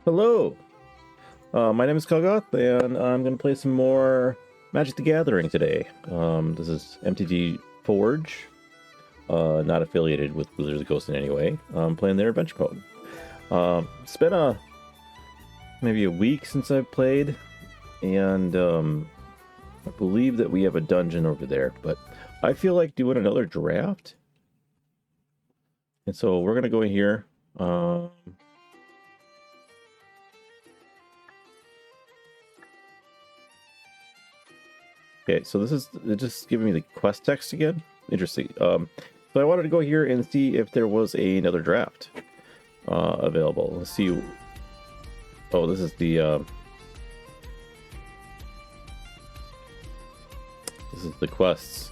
Hello, my name is Kalgoth, and I'm going to play some more Magic the Gathering today. This is MTG Forge, not affiliated with Wizards of the Coast in any way. I'm playing their adventure mode. It's been maybe a week since I've played, and I believe that we have a dungeon over there, but I feel like doing another draft. And so we're going to go in here. Okay, so this is just giving me the quest text again. Interesting. So I wanted to go here and see if there was another draft available. Let's see. Oh, this is the quests.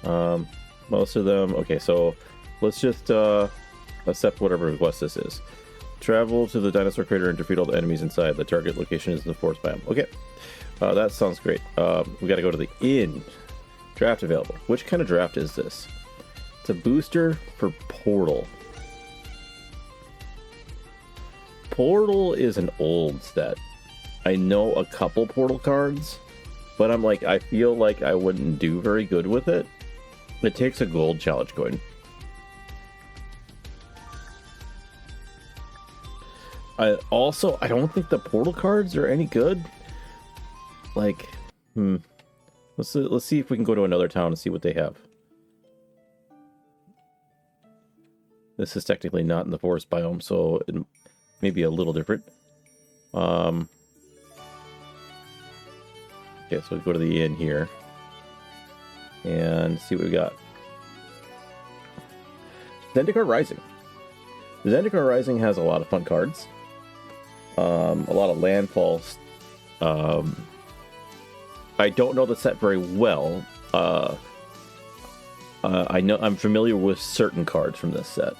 Most of them. Okay, so let's just accept whatever quest this is. Travel to the dinosaur crater and defeat all the enemies inside. The target location is the forest biome. Okay, that sounds great. We got to go to the inn. Draft available. Which kind of draft is this? It's a booster for Portal. Portal is an old set. I know a couple Portal cards, but I'm like, I feel like I wouldn't do very good with it. It takes a gold challenge coin. I don't think the Portal cards are any good. Like, let's see if we can go to another town and see what they have. This is technically not in the forest biome, so it may be a little different. Okay, so we go to the inn here and see what we got. Zendikar Rising. Zendikar Rising has a lot of fun cards. A lot of landfalls. I don't know the set very well. I know I'm familiar with certain cards from this set,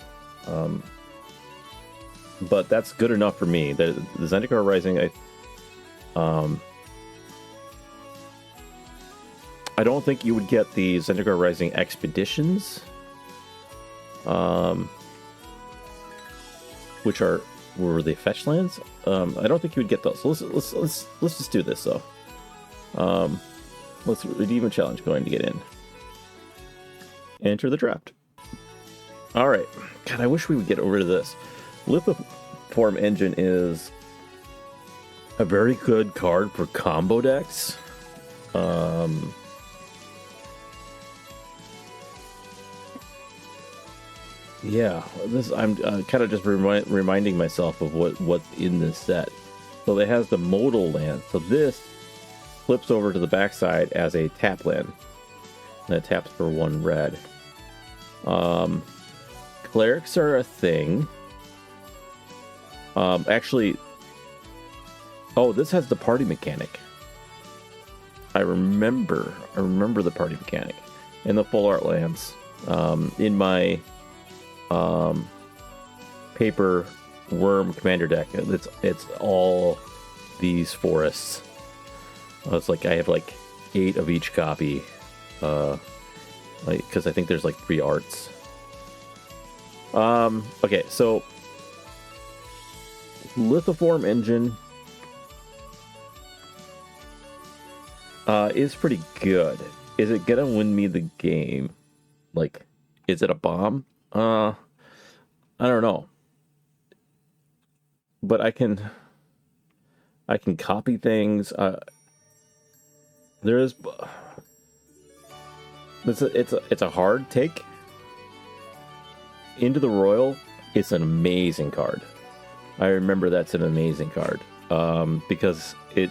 but that's good enough for me. The Zendikar Rising, I don't think you would get the Zendikar Rising Expeditions, which were they fetch lands? I don't think you would get those. So let's just do this though. Let's redeem a challenge coin to get in. Enter the draft. All right. God, I wish we would get rid of this. Lithoform Engine is a very good card for combo decks. Yeah, I'm kind of just reminding myself of what's in this set. So it has the modal land. So this flips over to the backside as a tap land, and it taps for 1 red. Clerics are a thing. Actually, this has the party mechanic. I remember the party mechanic in the full art lands. In my paper worm commander deck, it's all these forests. It's like I have like 8 of each copy, because I think there's like 3 arts. Okay, so Lithoform Engine is pretty good. Is it gonna win me the game? Like, is it a bomb? I don't know. But I can copy things. It's a hard take. Into the Royal, it's an amazing card. I remember that's an amazing card. Because it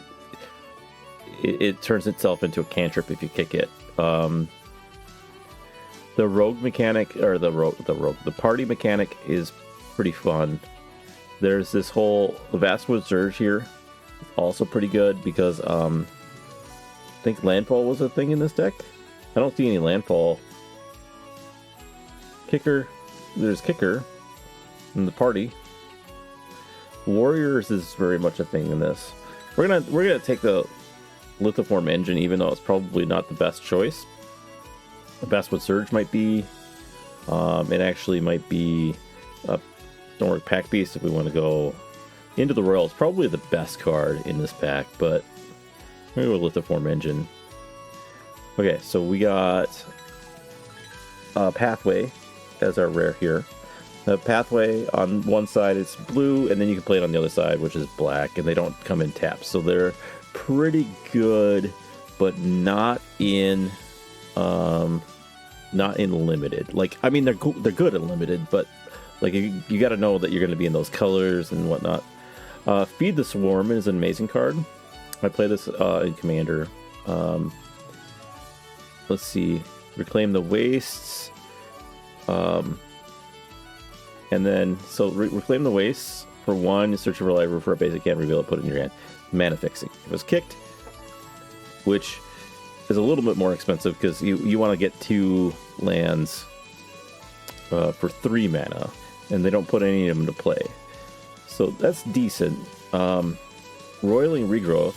turns itself into a cantrip if you kick it. The rogue mechanic, or the party mechanic is pretty fun. There's this whole Vastwood Surge here, also pretty good because I think landfall was a thing in this deck. I don't see any landfall. Kicker, there's kicker in the party. Warriors is very much a thing in this. We're gonna take the Lithoform Engine, even though it's probably not the best choice. The Vastwood Surge might be. It actually might be Stormwork Pack Beast if we want to go into the Royal. It's probably the best card in this pack, but maybe we'll Lithiform Engine. Okay, so we got Pathway as our rare here. The Pathway on one side is blue, and then you can play it on the other side, which is black, and they don't come in taps. So they're pretty good, but not in limited. Like, I mean, they're good in limited, but like you got to know that you're going to be in those colors and whatnot. Feed the Swarm is an amazing card. I play this in Commander. Let's see. Reclaim the Wastes. And then, so Reclaim the Wastes for 1, search for a library for a basic, can't reveal it, put it in your hand. Mana Fixing. It was kicked, which is a little bit more expensive because you want to get 2 lands for 3 mana, and they don't put any of them to play. So that's decent. Roiling Regrowth.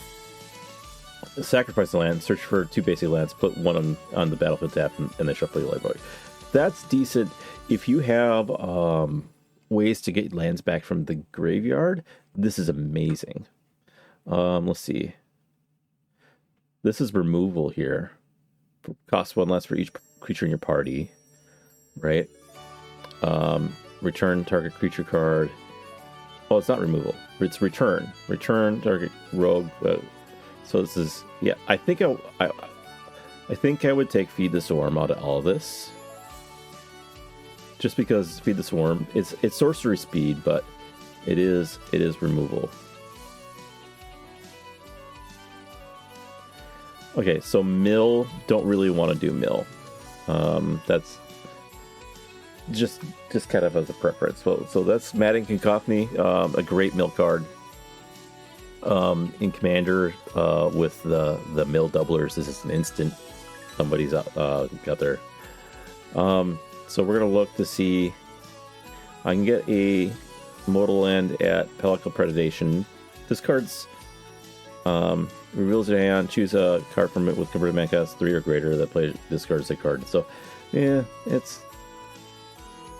Sacrifice a land, search for 2 basic lands, put 1 on the battlefield tap, and then shuffle your library. That's decent. If you have ways to get lands back from the graveyard, this is amazing. Let's see. This is removal here. Costs 1 less for each creature in your party. Right? Return target creature card. Oh, it's not removal. It's return. Return target rogue. So this is, yeah. I think I would take Feed the Swarm out of all this, just because Feed the Swarm it's sorcery speed, but it is removal. Okay, so mill, don't really want to do mill. That's just kind of as a preference. So that's Madding Cacophony, a great mill card. In Commander, with the mill doublers, this is an instant. Somebody's got their. So we're gonna look to see. I can get a modal land at Pellicle Predation. This card's reveals your hand. Choose a card from it with converted mana cost 3 or greater that discards a card. So yeah, it's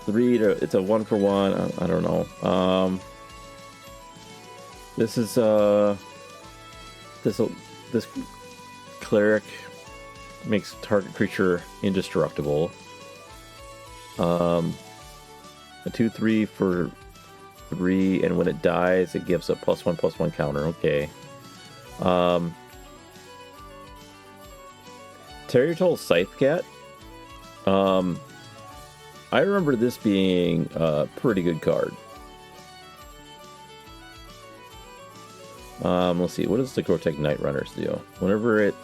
3 to, it's a 1-for-1. I don't know. This is this cleric makes target creature indestructible. A 2/3 for 3, and when it dies, it gives a +1/+1 counter. Okay. Territorial Scythecat. I remember this being a pretty good card. Let's see. What does the Gortek Night Runners do? Whenever it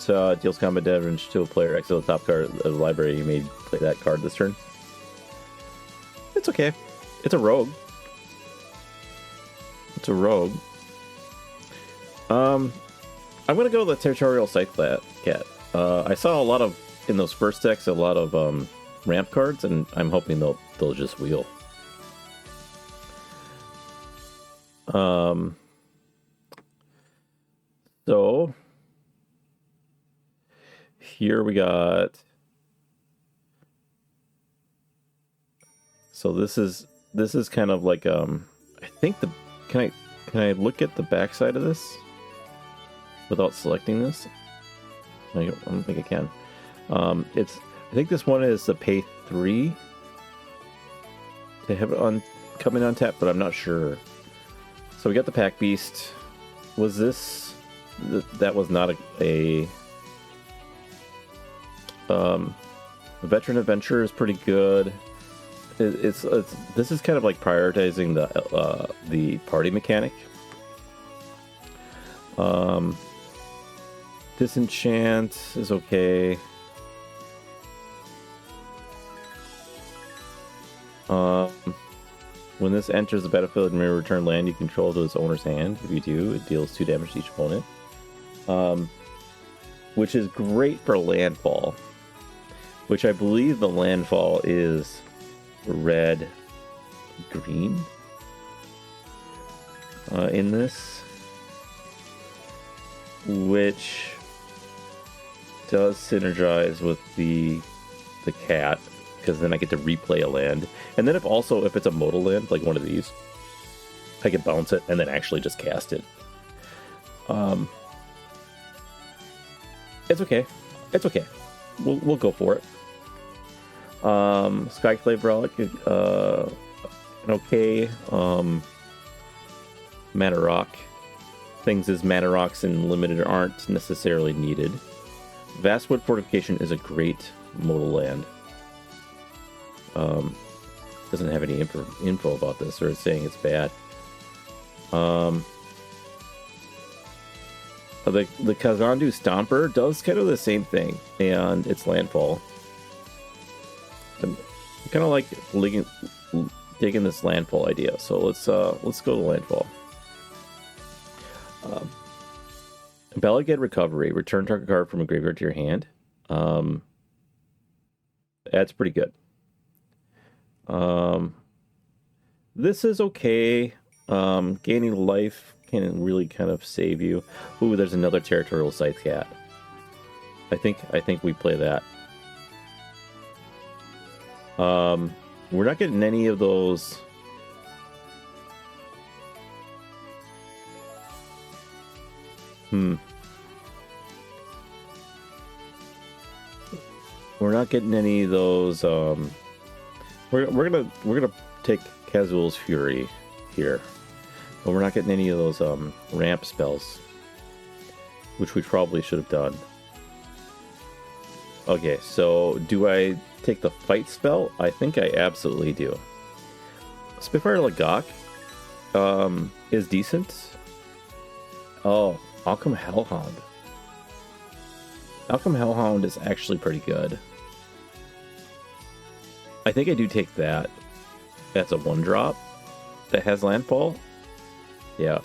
deals combat damage to a player, exile the top card of the library, you may play that card this turn. It's okay. It's a rogue. It's a rogue. I'm gonna go with the Territorial Scythecat. I saw a lot of, in those first decks, a lot of ramp cards, and I'm hoping they'll just wheel. So here we got. So this is kind of like I think can I look at the backside of this without selecting this? I don't think I can. I think this one is the pay 3 to have it on coming on tap, but I'm not sure. So we got the Pack Beast. Was this? That was not a Veteran Adventure is pretty good. It's this is kind of like prioritizing the party mechanic. Disenchant is okay. When this enters the battlefield, you may return land you control to its owner's hand. If you do, it deals 2 damage to each opponent. Which is great for landfall. Which I believe the landfall is red, green in this. Which does synergize with the cat. because then I get to replay a land. And then if it's a modal land, like one of these, I can bounce it and then actually just cast it. It's okay. It's okay. We'll go for it. Skyclave Relic, an okay. Mana Rock. Things as Mana Rocks in Limited aren't necessarily needed. Vastwood Fortification is a great modal land. Doesn't have any info about this, or it's saying it's bad. The Kazandu Stomper does kind of the same thing, and it's landfall. I'm kind of like digging this landfall idea, so let's go to landfall. Bella Get Recovery. Return target card from a graveyard to your hand. That's pretty good. This is okay. Gaining life can really kind of save you. Ooh, there's another Territorial Scythe Cat. I think we play that. We're not getting any of those. We're not getting any of those. We're gonna take Kazuul's Fury here, but we're not getting any of those ramp spells, which we probably should have done. Okay, so do I take the fight spell? I think I absolutely do. Spitfire Lagok is decent. Oh, Alchem Hellhound. Alchem Hellhound is actually pretty good. I think I do take that. That's a 1-drop that has landfall. Yeah.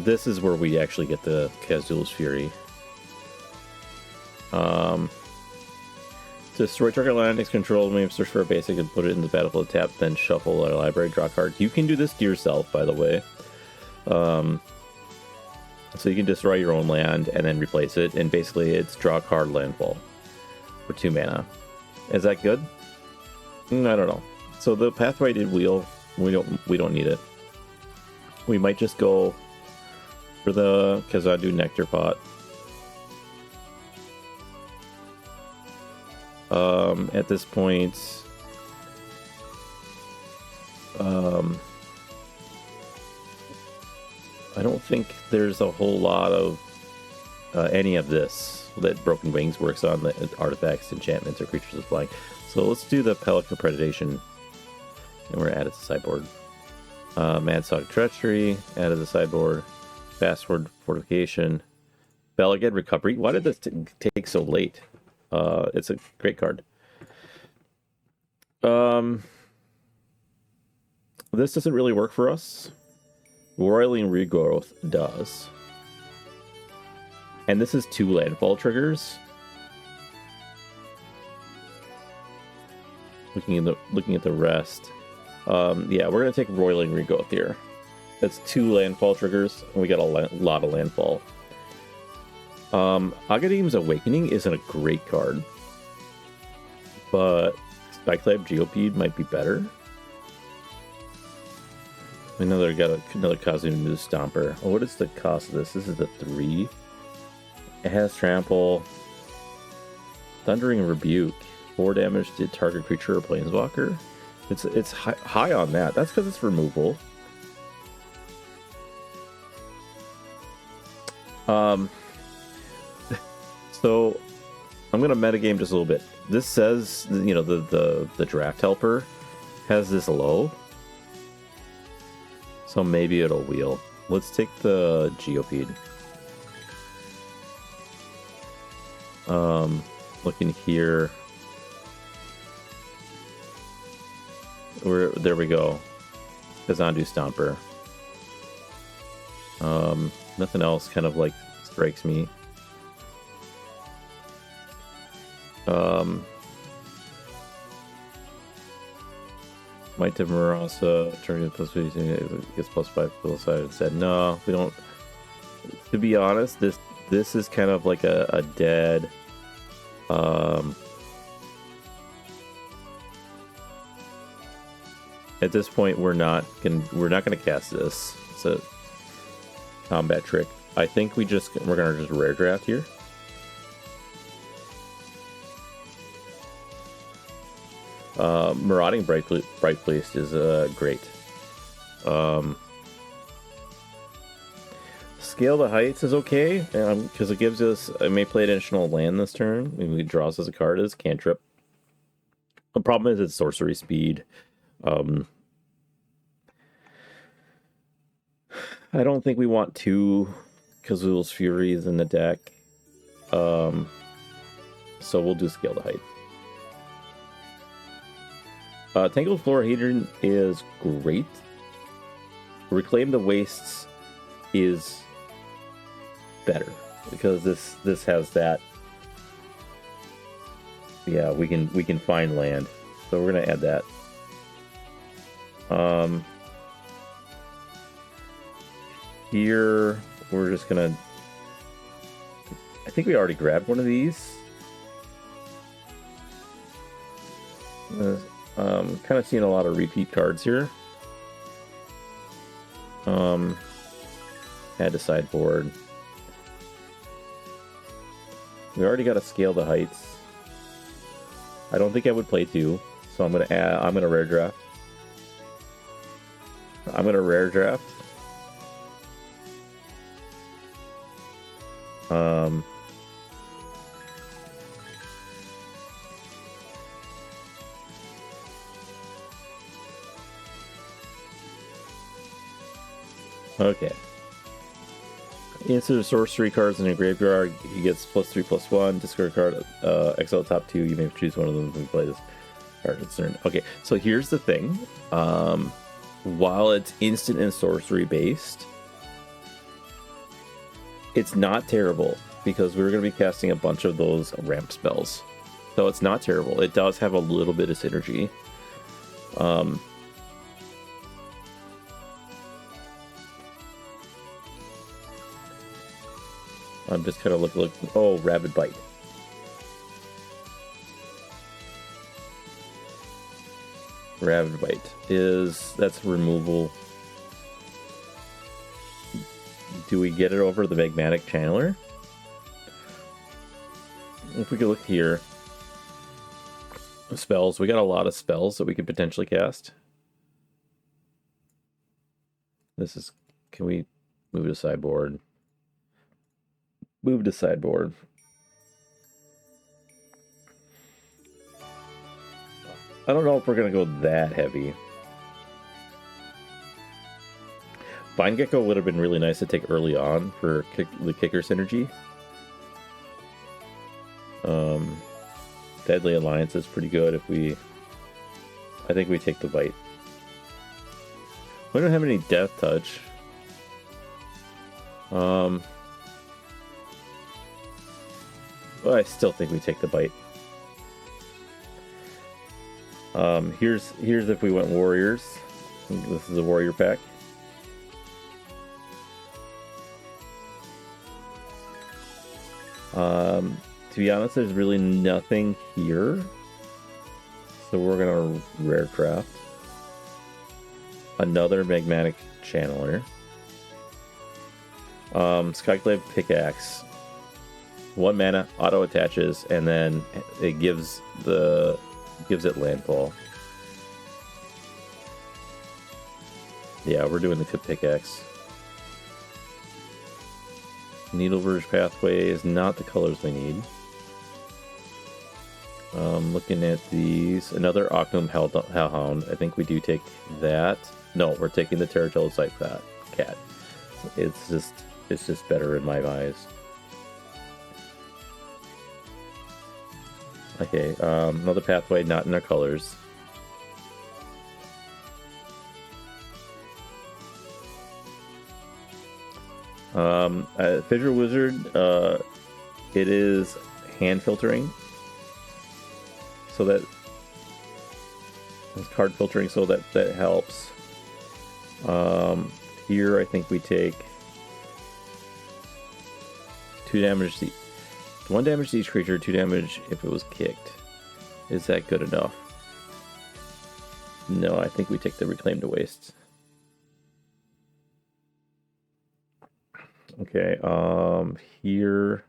This is where we actually get the Kazuul's Fury. Destroy target land, takes control, maybe search for a basic and put it in the battlefield tap, then shuffle a library, draw a card. You can do this to yourself, by the way. So you can destroy your own land and then replace it, and basically it's draw a card, landfall for 2 mana. Is that good? I don't know. So the Pathway-ded Wheel, we don't need it. We might just go for the Kazandu Nectar Pot. At this point, I don't think there's a whole lot of any of this that Broken Wings works on, the artifacts, enchantments, or creatures of flying. So let's do the Pelican Predation, and we're added to sideboard. Mad Sog Treachery, added to the sideboard. Vastwood Fortification. Bella Get Recovery. Why did this take so late? It's a great card. This doesn't really work for us. Roiling Regrowth does. And this is 2 landfall triggers. Looking at the rest. Yeah, we're gonna take Roiling Regrowth here. That's 2 landfall triggers, and we got a lot of landfall. Agadeem's Awakening isn't a great card, but Skyclave Geopede might be better. I know they got another Kazandu Stomper. Oh, what is the cost of this? This is a 3. It has Trample. Thundering Rebuke. 4 damage to target creature or planeswalker. It's high on that. That's because it's removal. So I'm gonna metagame just a little bit. This says, you know, the draft helper has this low, so maybe it'll wheel. Let's take the Geopede. Looking here, there we go. Kazandu Stomper. Nothing else kind of like strikes me. Might of Marasa turning to plus 50 gets plus 5 to the side and said, no, we don't. To be honest, this is kind of like a dead. At this point, we're not gonna cast this. It's a combat trick. I think we're gonna just rare draft here. Marauding Bright Priest is great. Scale the Heights is okay because it gives us. I may play additional land this turn. It draws us a card as cantrip. The problem is it's sorcery speed. I don't think we want 2 Kazul's Furies in the deck. So we'll do Scale the Height. Tangled Floor Hadron is great. Reclaim the Wastes is better because this has that. Yeah, we can find land, so we're gonna add that. Here we're just gonna. I think we already grabbed one of these. Kind of seeing a lot of repeat cards here. Add to sideboard. We already got to Scale the Heights. I don't think I would play 2, so I'm gonna rare draft. Okay. Insert sorcery cards in your graveyard. He gets +3/+1. Discard card. Exile top 2. You may choose one of them and play this card at turn. Okay, so here's the thing. While it's instant and sorcery based, it's not terrible because we're going to be casting a bunch of those ramp spells. So it's not terrible. It does have a little bit of synergy. I'm just kind of looking. Oh, Rabid Bite. Rabid Bite that's removal. Do we get it over the Magmatic Channeler? If we could look here. Spells. We got a lot of spells that we could potentially cast. Can we move to sideboard? Move to sideboard. I don't know if we're going to go that heavy. Vine Gecko would have been really nice to take early on for the kicker synergy. Deadly Alliance is pretty good if I think we take the bite. We don't have any Death Touch. Well, I still think we take the bite. Here's if we went Warriors. This is a Warrior pack. To be honest, there's really nothing here. So we're gonna rare craft. Another Magmatic Channeler. Skyclave Pickaxe. 1 mana, auto attaches, and then it gives it landfall. Yeah, we're doing the pickaxe. Needleverge Pathway is not the colors we need. Looking at these, another Ocnum Hellhound. I think we do take that. No, we're taking the Terratilla Sight Cat. It's just better in my eyes. Okay, another pathway not in our colors. Fissure Wizard, it is hand filtering. So that it's card filtering, so that helps. Here I think we take 2 damage to 1 damage to each creature, 2 damage if it was kicked. Is that good enough? No, I think we take the Reclaim to Waste. Okay, here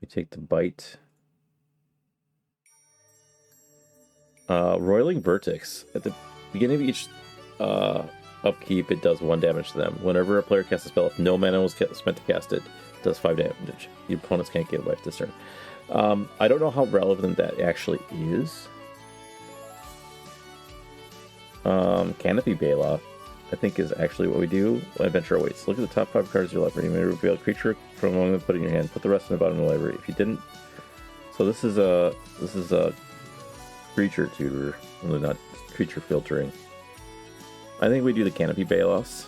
we take the Bite. Roiling Vertex. At the beginning of each upkeep, it does 1 damage to them. Whenever a player casts a spell, if no mana was spent to cast it, it does 5 damage. Your opponents can't get life this turn. I don't know how relevant that actually is. Canopy Baloth, I think, is actually what we do. Adventure awaits. Look at the top 5 cards of your library. You may reveal a creature from among them, put it in your hand. Put the rest in the bottom of the library. If you didn't, so this is a creature tutor, well, not creature filtering. I think we do the Canopy Baloths.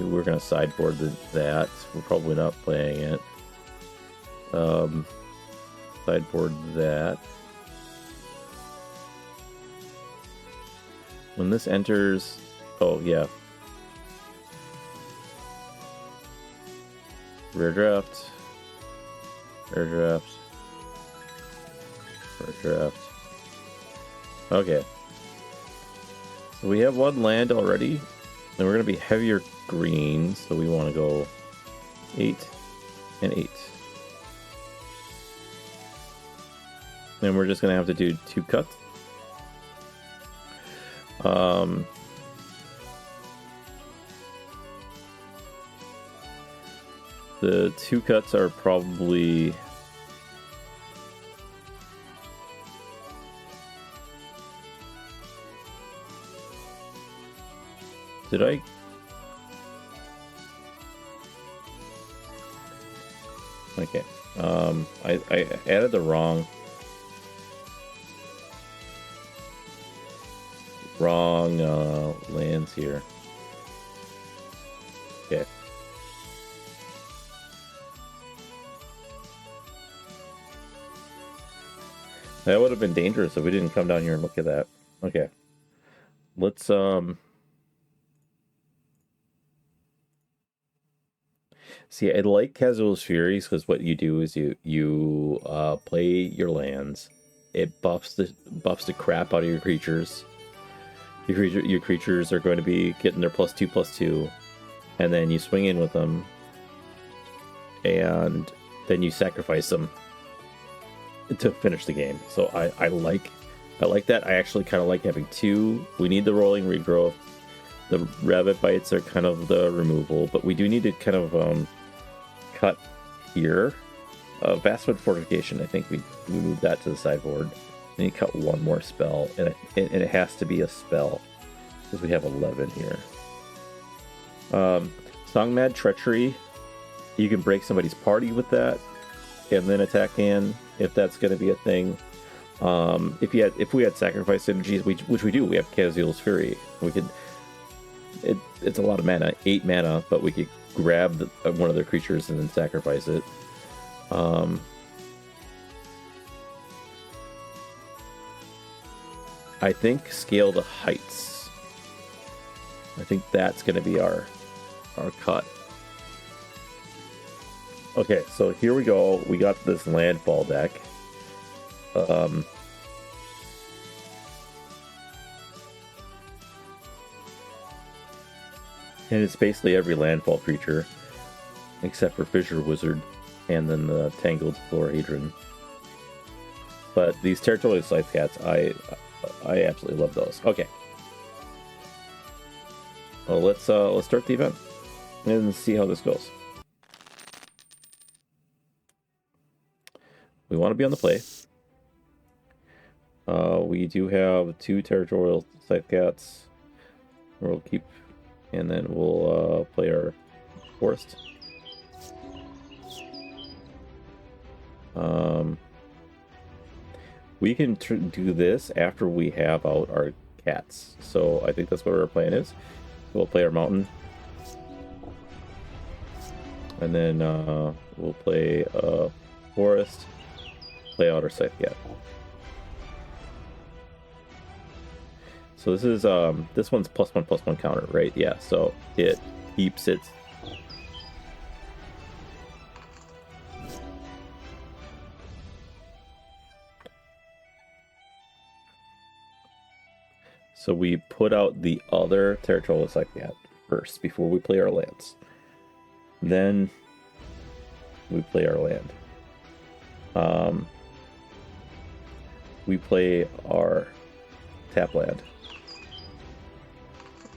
We're gonna sideboard that. We're probably not playing it. Sideboard that. When this enters, oh yeah, rare draft, rare draft, rare draft. Okay, so we have 1 land already, and we're gonna be heavier green, so we want to go 8 and 8. Then we're just gonna have to do 2 cuts. The 2 cuts are probably did I okay I added the wrong lands here. Okay. That would have been dangerous if we didn't come down here and look at that. Okay. Let's see, I like Casual's Furies because what you do is you play your lands. It buffs the crap out of your creatures. Your creatures are going to be getting their +2/+2, and then you swing in with them, and then you sacrifice them to finish the game. So I like that. I actually kind of like having 2. We need the Rolling Regrowth. The Rabbit Bites are kind of the removal, but we do need to kind of cut here. Vastwood Fortification, I think we move that to the sideboard. Then you cut 1 more spell, and it has to be a spell because we have 11 here. Songmad Treachery, you can break somebody's party with that, and then attack in if that's going to be a thing. If we had sacrifice synergies, which we do, we have Casual's Fury. We could. It's a lot of mana, 8 mana, but we could grab one of their creatures and then sacrifice it. I think Scale the Heights. I think that's going to be our cut. Okay, so here we go. We got this landfall deck. And it's basically every landfall creature except for Fissure Wizard and then the Tangled Floridron. But these Territorial Scythe Cats, I absolutely love those. Okay. Well, let's start the event and see how this goes. We want to be on the play. We do have 2 Territorial Scythe Cats. We'll keep, and then we'll play our Forest. We can do this after we have out our cats. So I think that's what our plan is. We'll play our Mountain. And then we'll play Forest. Play out our Scythe Cat. So this one's +1/+1 counter, right? Yeah, so it keeps its. So we put out the other Territorial Cyclops first before we play our lands. Then we play our land. We play our tap land.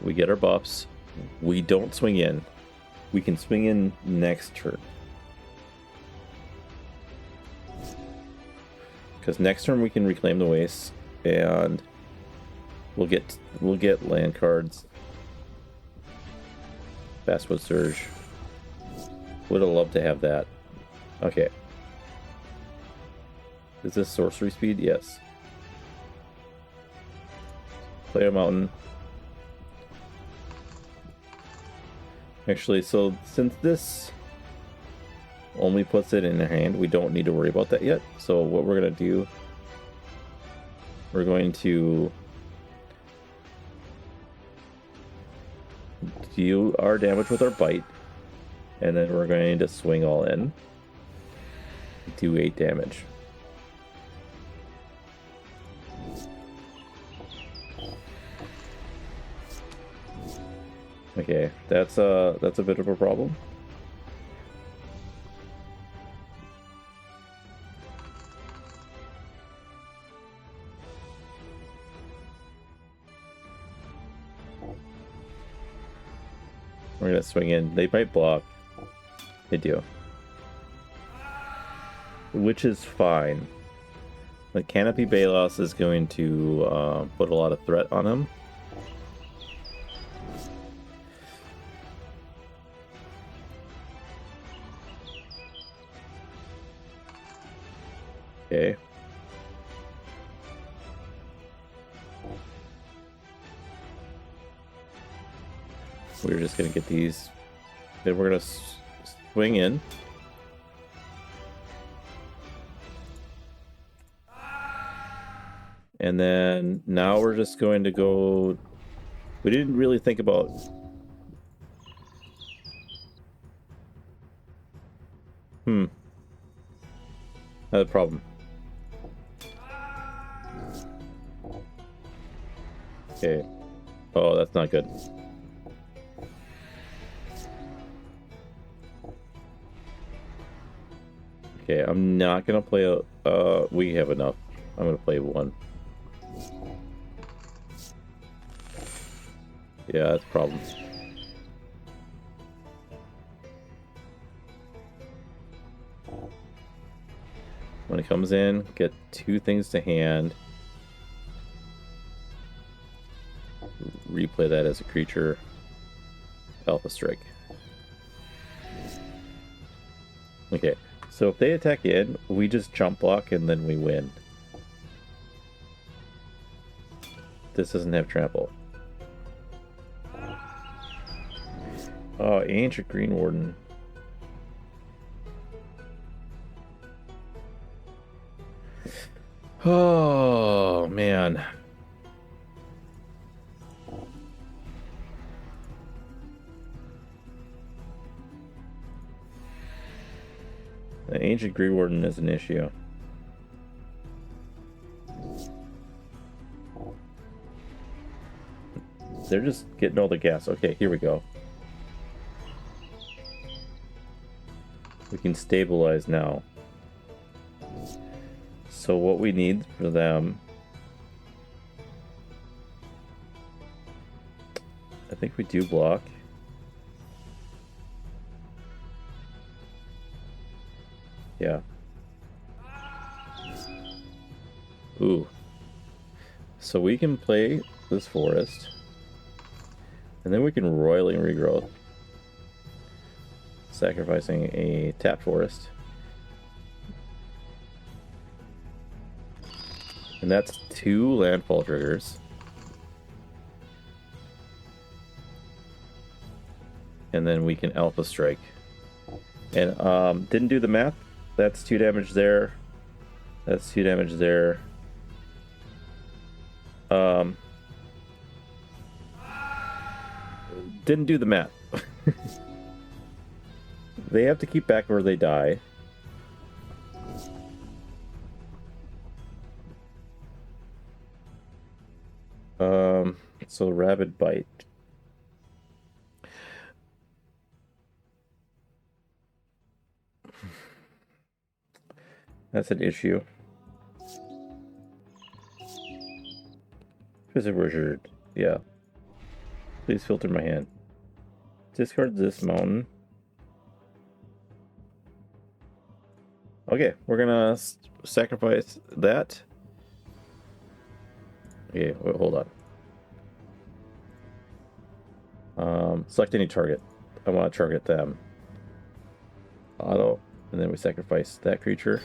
We get our buffs. We don't swing in. We can swing in next turn. Because next turn we can reclaim the wastes and we'll get land cards. Basswood Surge. Would have loved to have that. Okay. Is this sorcery speed? Yes. Play a mountain. Actually, so since this only puts it in their hand, we don't need to worry about that yet. So what we're going to do, we're going to deal our damage with our bite, and then we're going to swing all in. Do 8 damage. Okay, that's a bit of a problem. We're gonna swing in. They might block. They do. Which is fine. The Canopy Balos is going to put a lot of threat on him. Okay. We're just gonna get these. Then we're gonna swing in. And then now we're just going to go. We didn't really think about. Another problem. Okay. Oh, that's not good. Okay, I'm not gonna play a. We have enough. I'm gonna play one. Yeah, that's a problem. When it comes in, get 2 things to hand. Replay that as a creature. Alpha Strike. Okay, so if they attack in, we just jump block and then we win. This doesn't have trample. Oh, Ancient Green Warden. Oh, man. The Ancient Green Warden is an issue. They're just getting all the gas. Okay, here we go. We can stabilize now. So what we need for them... I think we do block. Yeah. Ooh. So we can play this forest. And then we can roiling regrowth. Sacrificing a tap forest. And that's 2 landfall triggers. And then we can Alpha Strike. And didn't do the math. That's 2 damage there. That's 2 damage there. didn't do the math. They have to keep back or they die. So Rabid Bite. That's an issue. Visit Wizard. Yeah. Please filter my hand. Discard this mountain. Okay, we're gonna sacrifice that. Okay, wait, hold on. Select any target. I want to target them. Auto, and then we sacrifice that creature.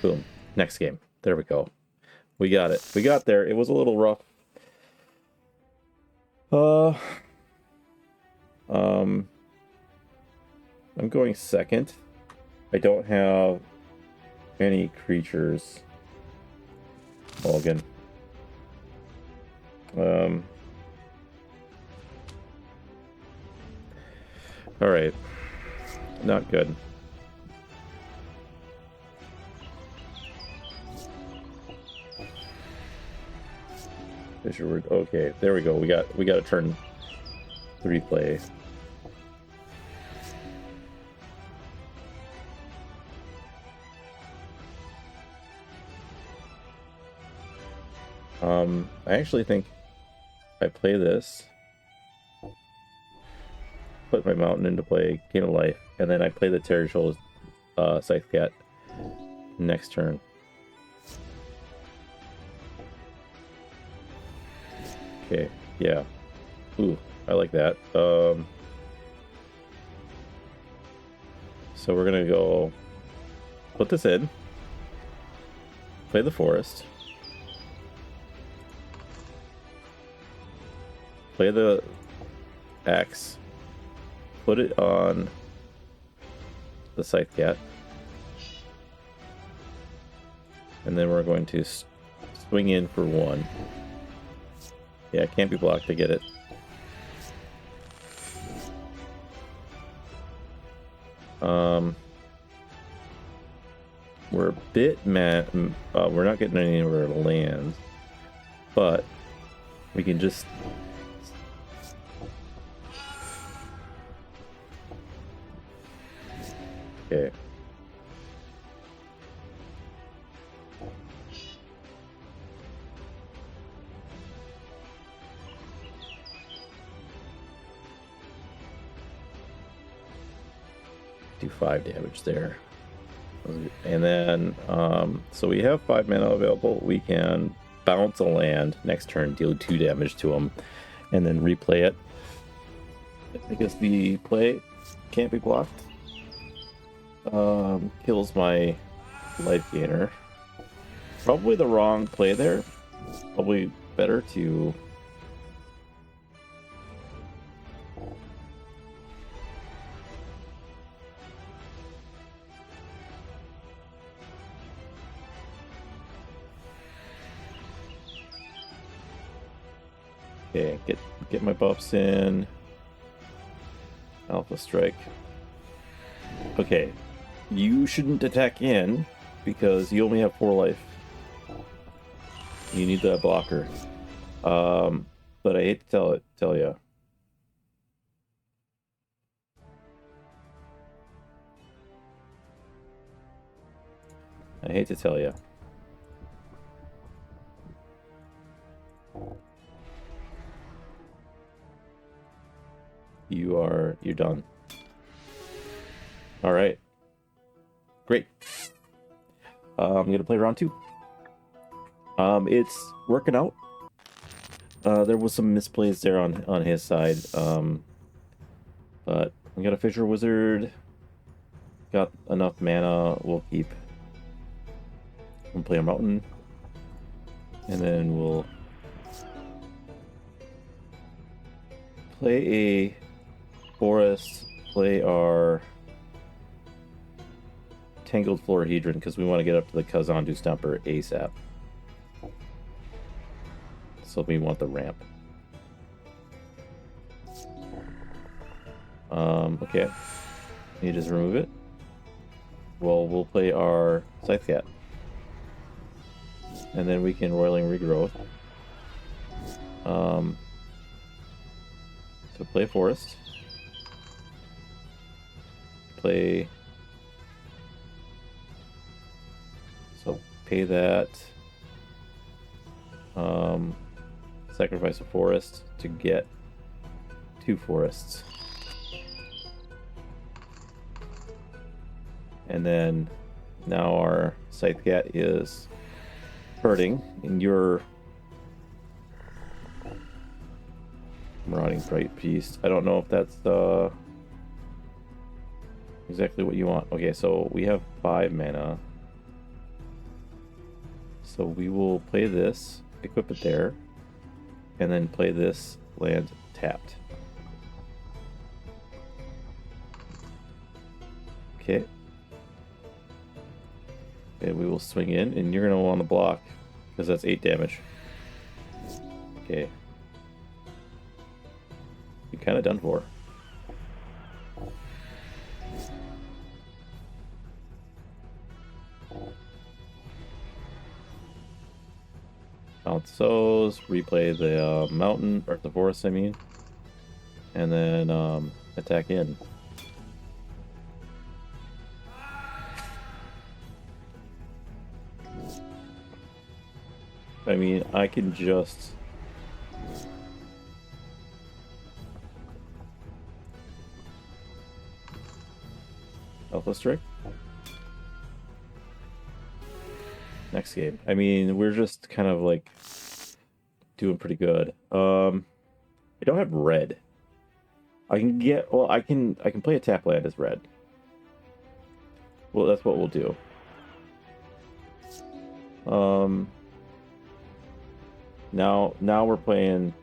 Boom. Next game. There we go. We got it. We got there. It was a little rough. I'm going second. I don't have any creatures. Mulligan. Alright. Not good. Fisher word. Okay, there we go. We got a turn 3 play. I actually think I play this, put my mountain into play, gain a life, and then I play the Territorial Scythe Cat next turn. Okay, yeah. Ooh, I like that. So we're gonna go put this in, play the forest, play the axe, put it on the Scythe Cat, and then we're going to swing in for 1. Yeah, it can't be blocked to get it. We're a bit mad. We're not getting any of our lands, but we can just okay. Do 5 damage there. And then, so we have 5 mana available. We can bounce a land next turn, deal 2 damage to them, and then replay it. I guess the play can't be blocked. Kills my life gainer. Probably the wrong play there. Probably better to okay, get my buffs in. Alpha Strike. Okay, you shouldn't attack in because you only have 4 life. You need that blocker. But I hate to tell you. I hate to tell you. You're done. All right. Great. I'm gonna play round 2. It's working out. There was some misplays there on his side. But we got a Fissure Wizard. Got enough mana. We'll keep. We'll play a mountain, and then we'll play a forest. Play our Tangled Florahedron because we want to get up to the Kazandu Stumper ASAP. So we want the ramp. Okay. You just remove it. Well, we'll play our Scythe Cat. And then we can Roiling Regrowth. So play Forest. Play... So pay that. Sacrifice a forest to get 2 forests. And then now our Scythe Cat is hurting, and your Marauding Bright Beast. I don't know if that's exactly what you want. Okay, so we have 5 mana. So we will play this, equip it there, and then play this land tapped. Okay. Okay, we will swing in, and you're going to want to block, because that's 8 damage. Okay. You're kind of done for. Bounce those, replay the mountain, or the forest, I mean, and then attack in. I mean, I can just... Alpha Strike? Next game. I mean, we're just kind of like doing pretty good. I don't have red. I can get... Well, I can play a tap land as red. Well, that's what we'll do. Now we're playing...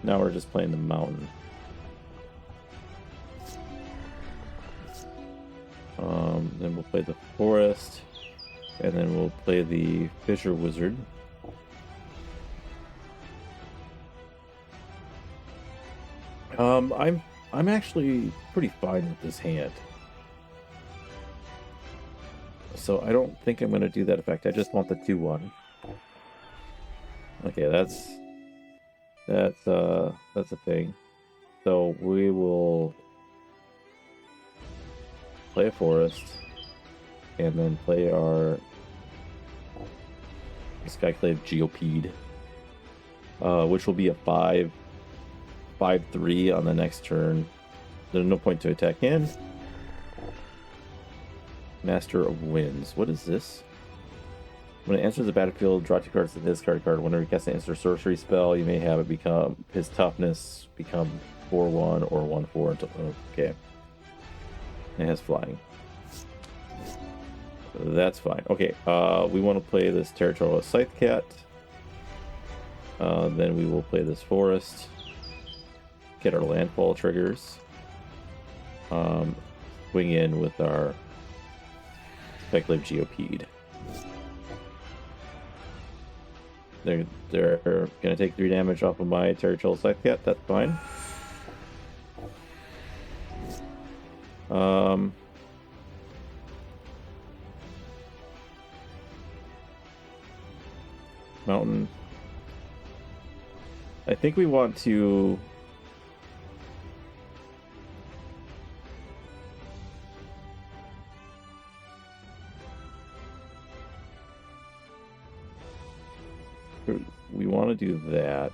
Now we're just playing the mountain. Then we'll play the forest, and then we'll play the Fissure Wizard. I'm actually pretty fine with this hand. So I don't think I'm going to do that effect. I just want the 2/1. Okay, that's a thing. So we will play a forest, and then play our Skyclave Geopede, which will be a 5/3 on the next turn. There's no point to attack in. Master of Winds. What is this? When it enters the battlefield, draw 2 cards to this card. Whenever you cast an instant sorcery spell, you may have it become his toughness become 4/1 or 1/4 until okay. It has flying. That's fine. Okay, we want to play this Territorial Scythe Cat. Then we will play this forest. Get our landfall triggers. Swing in with our Speculative Geopede. They're gonna take 3 damage off of my Territorial Scythe Cat. That's fine. Mountain. I think we want to... We want to do that.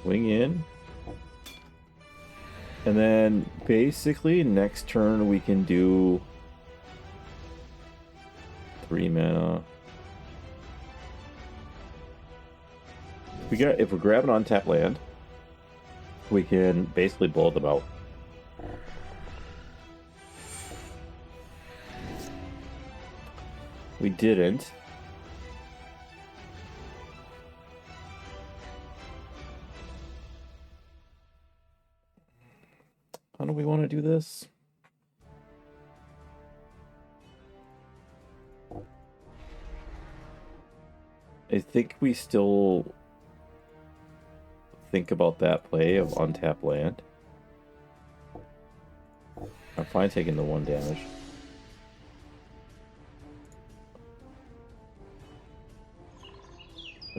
Swing in. And then basically next turn we can do 3 mana. If we're grabbing on tap land, we can basically blow them out. We didn't. How do we want to do this? I think we still think about that play of untap land. I'm fine taking the 1 damage.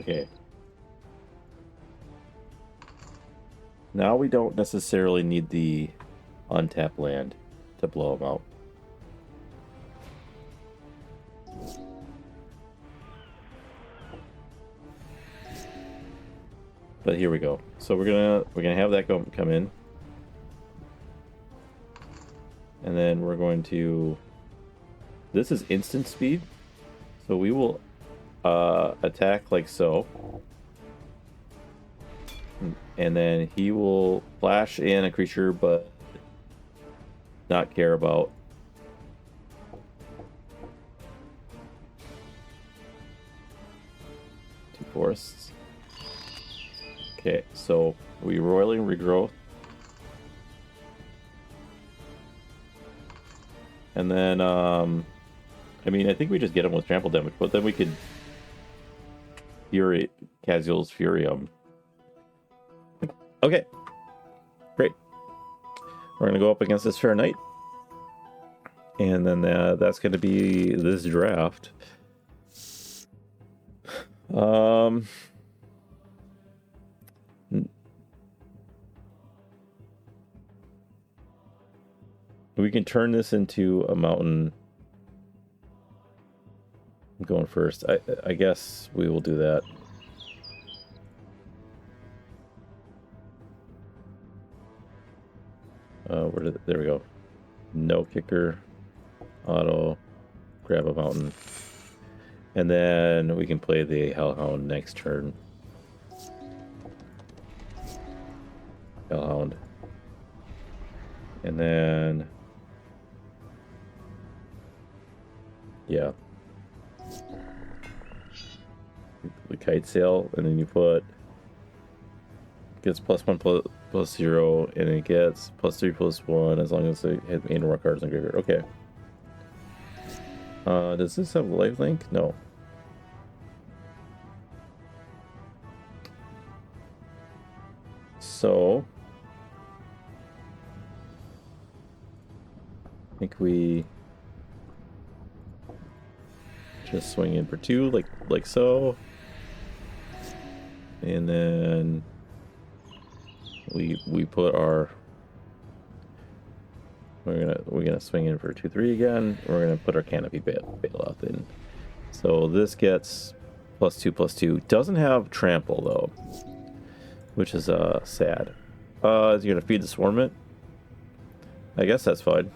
Okay. Now we don't necessarily need the untap land to blow them out. But here we go. So we're gonna have that come in, and then we're going to. This is instant speed, so we will attack like so, and then he will flash in a creature, but not care about. Two forests. Okay, so we roiling regrowth. And then, I mean, I think we just get him with trample damage, but then we could Fury, Casual's Furium. Okay, great. We're going to go up against this Fair Knight. And then that's going to be this draft. We can turn this into a mountain. I'm going first. I guess we will do that. There we go. No kicker. Auto. Grab a mountain. And then we can play the Hellhound next turn. Hellhound. And then... yeah. The Kite Sail, and then you put... gets +1 +0, and it gets +3 +1 as long as it hits any more cards in the graveyard. Okay. Does this have lifelink? No. So I think we just swing in for 2, like so, and then we put our we're gonna swing in for 2/3 again. We're gonna put our Canopy Bailout in. So this gets +2/+2. Doesn't have trample though, which is sad. Is he gonna feed the Swarmant? I guess that's fine.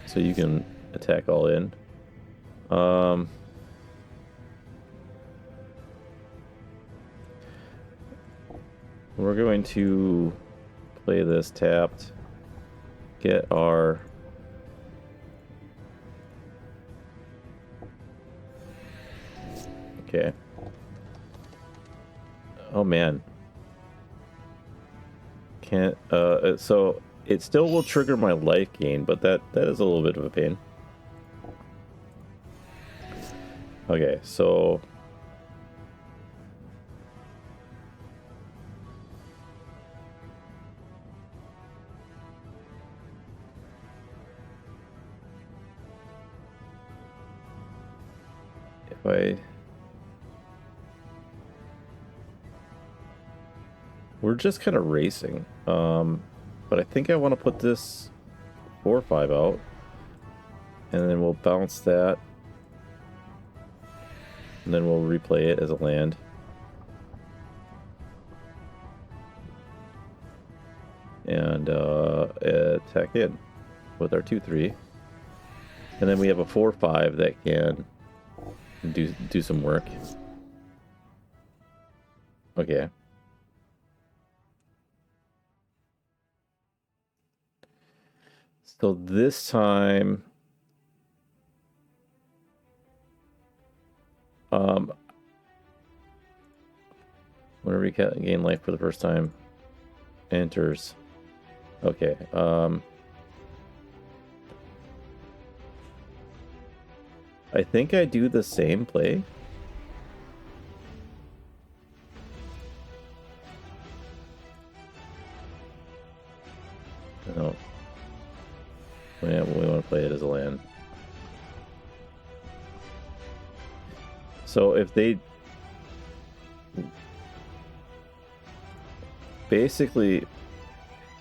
So you can attack all in. We're going to play this tapped. Get our... okay. Oh man. Can't... so it still will trigger my life gain, but that is a little bit of a pain. Okay, so... we're just kind of racing, but I think I want to put this 4/5 out, and then we'll bounce that, and then we'll replay it as a land. And attack in with our 2/3, and then we have a 4/5 that can do some work. Okay. So this time, whenever you gain life for the first time, enters. Okay. I think I do the same play. No. Yeah, we want to play it as a land. So if they... Basically,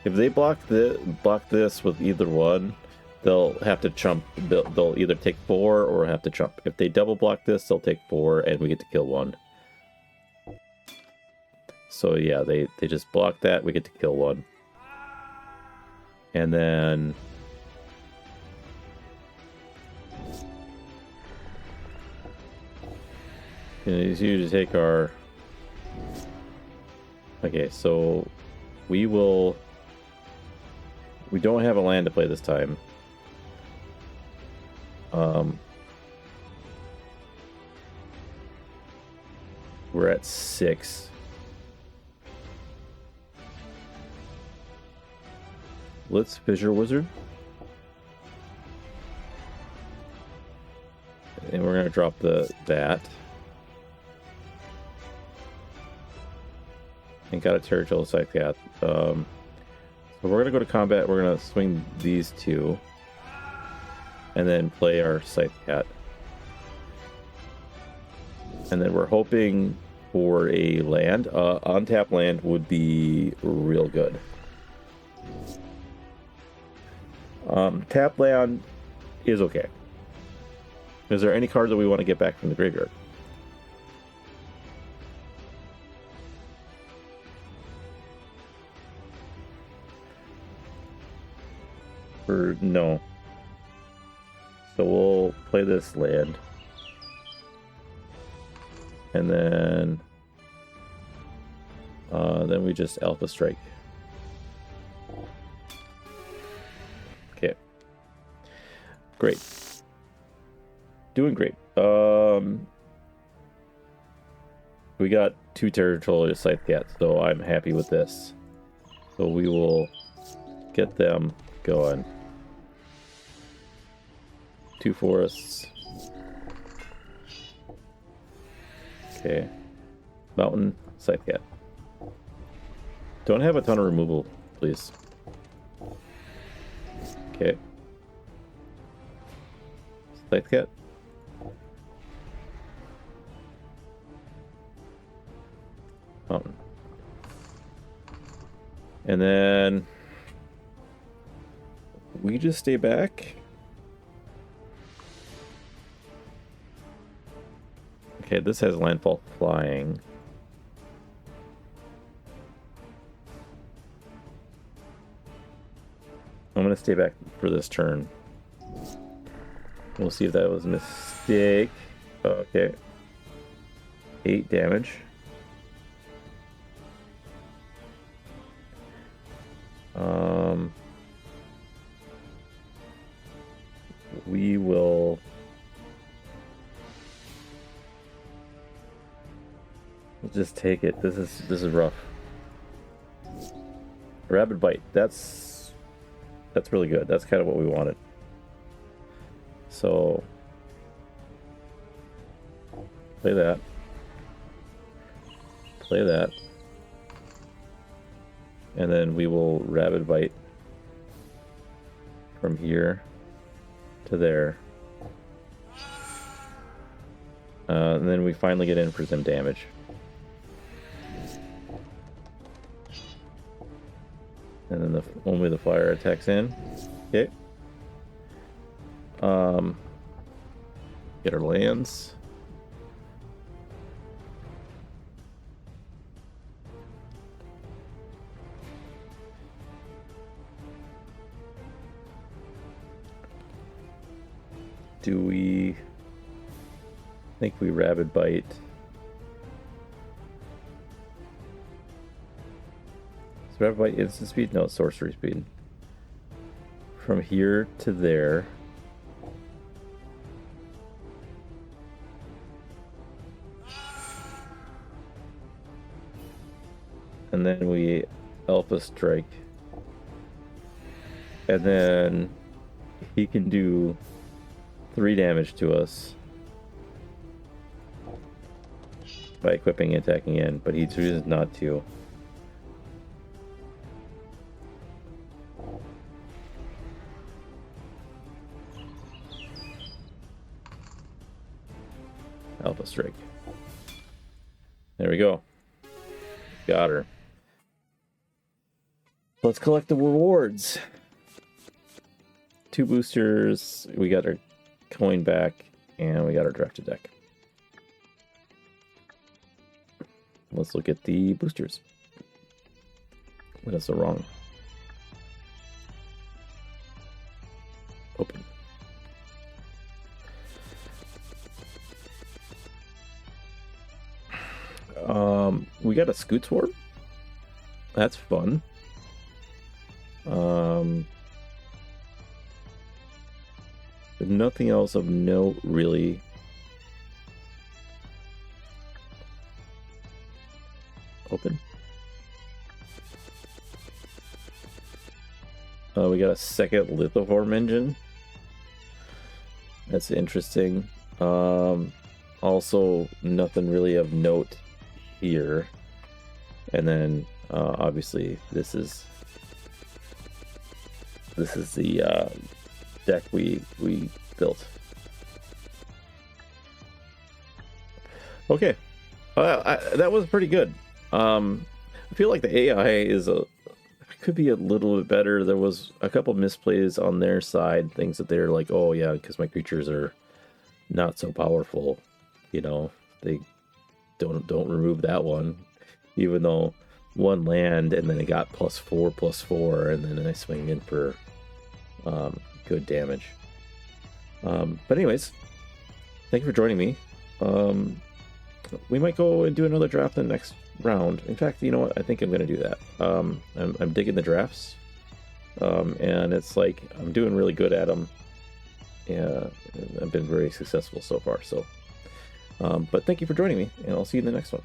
if they block this with either one, they'll have to chump. They'll either take 4 or have to chump. If they double block this, they'll take 4 and we get to kill 1. So yeah, they just block that, we get to kill 1. And then... it's usually take our... Okay, so we will... We don't have a land to play this time. We're at 6. Let's Fissure Wizard. And we're going to drop that. And got a Territorial Scythe. So we're going to go to combat. We're going to swing these 2. And then play our Scythe Cat. And then we're hoping for a land. Untap land would be real good. Tap land is okay. Is there any cards that we want to get back from the graveyard? Or no. So we'll play this land. And then we just Alpha Strike. Okay. Great. Doing great. We got 2 Territorial Scythe Cats, so I'm happy with this. So we will get them going. 2 forests. Okay. Mountain, Scythe Cat. Don't have a ton of removal, please. Okay. Scythe Cat. Mountain. And then we just stay back. Okay, this has landfall flying. I'm gonna stay back for this turn. We'll see if that was a mistake. Okay. 8 damage. We will... We'll just take it. This is rough. Rapid Bite. That's really good. That's kind of what we wanted. So play that. Play that. And then we will Rapid Bite from here to there. And then we finally get in for some damage. And then only the flyer attacks in. Okay. Get our lands. Do we think we Rapid Bite? Is Rapid Bite instant speed? No, it's sorcery speed. From here to there. And then we Alpha Strike. And then he can do 3 damage to us. by equipping and attacking in, but he chooses not to. Alpha Strike. There we go. Got her. Let's collect the rewards. 2 boosters. We got our coin back, and we got our drafted deck. Let's look at the boosters. What is so wrong? Open. We got a Scoot Sword. That's fun. But nothing else of note, really. Open. We got a second lithoform engine. That's interesting. Also, nothing really of note here. And then, obviously, this is the deck we built. Okay, that was pretty good. I feel like the AI could be a little bit better. There was a couple misplays on their side, things that they're like, oh yeah, because my creatures are not so powerful. You know, they don't remove that one, even though 1 land and then it got +4/+4, and then I swing in for good damage. But anyways, thank you for joining me. We might go and do another draft in the next round. In fact, you know what? I think I'm going to do that. I'm digging the drafts, and it's like I'm doing really good at them. Yeah, I've been very successful so far. So, but thank you for joining me, and I'll see you in the next one.